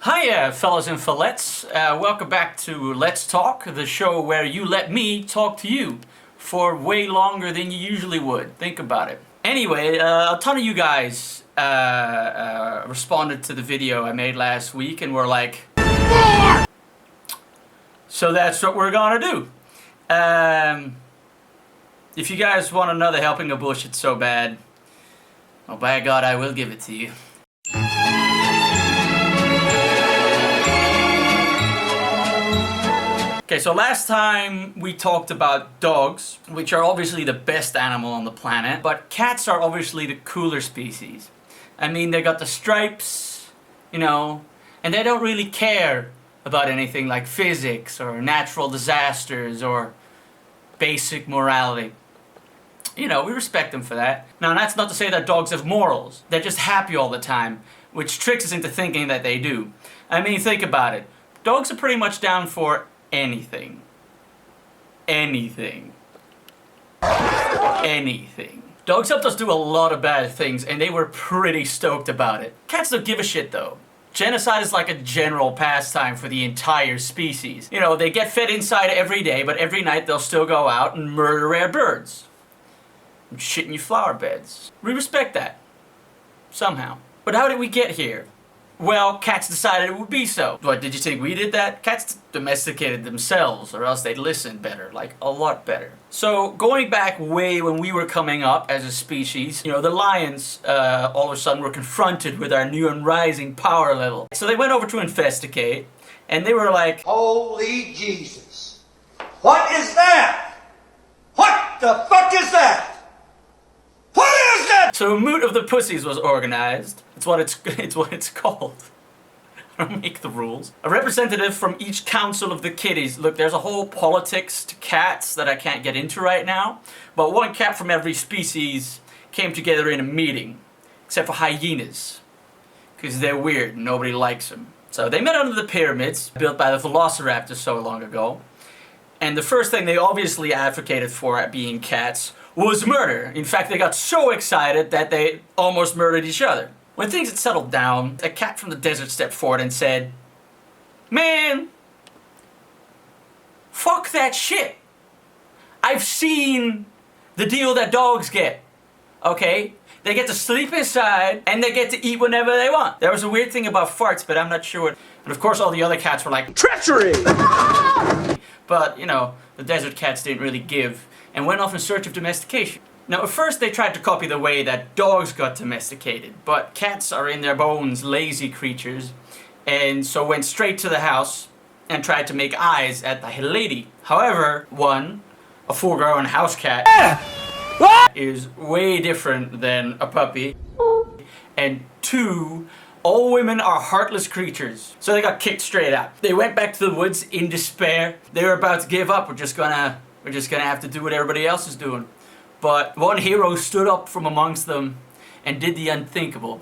Hiya, fellas and fillettes. Welcome back to Let's Talk, the show where you let me talk to you for way longer than you usually would. Think about it. Anyway, a ton of you guys responded to the video I made last week and were like, "More!" So that's what we're gonna do. If you guys want another helping of bullshit so bad, well, by God, I will give it to you. Okay, so last time we talked about dogs, which are obviously the best animal on the planet, but cats are obviously the cooler species. I mean, they got the stripes, you know, and they don't really care about anything like physics or natural disasters or basic morality. You know, we respect them for that. Now, that's not to say that dogs have morals. They're just happy all the time, which tricks us into thinking that they do. I mean, think about it. Dogs are pretty much down for anything. Anything. Anything. Dogs helped us do a lot of bad things, and they were pretty stoked about it. Cats don't give a shit, though. Genocide is like a general pastime for the entire species. You know, they get fed inside every day, but every night they'll still go out and murder rare birds. And shit in your flower beds. We respect that. Somehow. But how did we get here? Well, cats decided it would be so. What, did you think we did that? Cats domesticated themselves, or else they'd listen better, like a lot better. So, going back way when we were coming up as a species, you know, the lions all of a sudden were confronted with our new and rising power level. So they went over to investigate, and they were like, "Holy Jesus! What is that? What the fuck is that? What is that?" So a moot of the pussies was organized. It's what it's called. I don't make the rules. A representative from each council of the kitties. Look, there's a whole politics to cats that I can't get into right now. But one cat from every species came together in a meeting. Except for hyenas. Because they're weird and nobody likes them. So they met under the pyramids, built by the velociraptors so long ago. And the first thing they obviously advocated for at being cats was murder. In fact, they got so excited that they almost murdered each other. When things had settled down, a cat from the desert stepped forward and said, "Man, fuck that shit. I've seen the deal that dogs get, okay? They get to sleep inside, and they get to eat whenever they want." There was a weird thing about farts, but I'm not sure what... And of course all the other cats were like, "Treachery!" But, you know, the desert cats didn't really give, and went off in search of domestication. Now, at first they tried to copy the way that dogs got domesticated, but cats are in their bones lazy creatures, and so went straight to the house and tried to make eyes at the lady. However, one, a full-grown house cat, is way different than a puppy, and two, all women are heartless creatures. So they got kicked straight out. They went back to the woods in despair. They were about to give up. We're just gonna have to do what everybody else is doing. But one hero stood up from amongst them and did the unthinkable.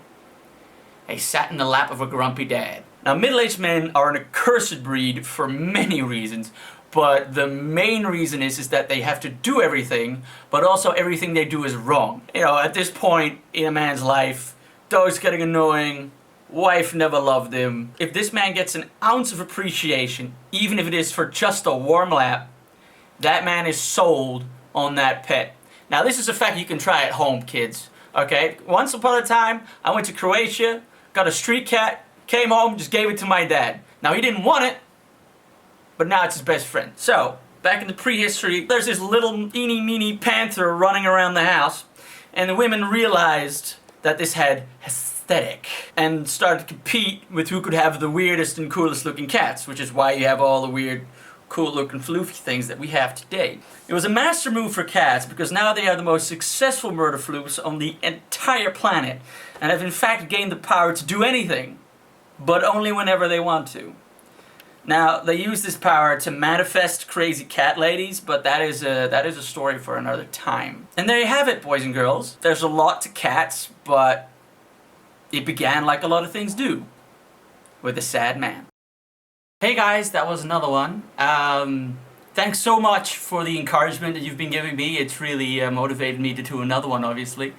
He sat in the lap of a grumpy dad. Now, middle-aged men are an accursed breed for many reasons, but the main reason is that they have to do everything, but also everything they do is wrong. You know, at this point in a man's life, dog's getting annoying, wife never loved him. If this man gets an ounce of appreciation, even if it is for just a warm lap, that man is sold on that pet. Now, this is a fact you can try at home, kids. Okay? Once upon a time, I went to Croatia, got a street cat, came home, just gave it to my dad. Now, he didn't want it, but now it's his best friend. So, back in the prehistory, there's this little eeny-meeny panther running around the house, and the women realized that this had aesthetic, and started to compete with who could have the weirdest and coolest looking cats, which is why you have all the weird, cool looking floofy things that we have today. It was a master move for cats because now they are the most successful murder floofs on the entire planet and have in fact gained the power to do anything, but only whenever they want to. Now, they use this power to manifest crazy cat ladies, but that is a story for another time. And there you have it, boys and girls. There's a lot to cats, but it began like a lot of things do, with a sad man. Hey guys, that was another one. Thanks so much for the encouragement that you've been giving me. It's really motivated me to do another one, obviously.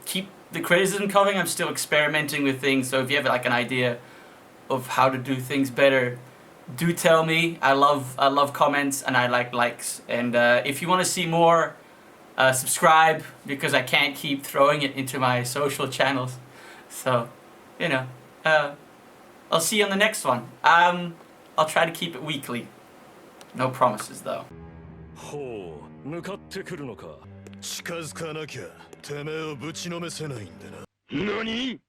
Keep the criticism coming. I'm still experimenting with things, so if you have like an idea of how to do things better, do tell me. I love comments and I like likes. And if you want to see more, subscribe, because I can't keep throwing it into my social channels. So, you know, I'll see you on the next one. I'll try to keep it weekly. No promises though. ほう、向かってくるのか。近づかなきゃてめえをぶちのめせないんでな。何？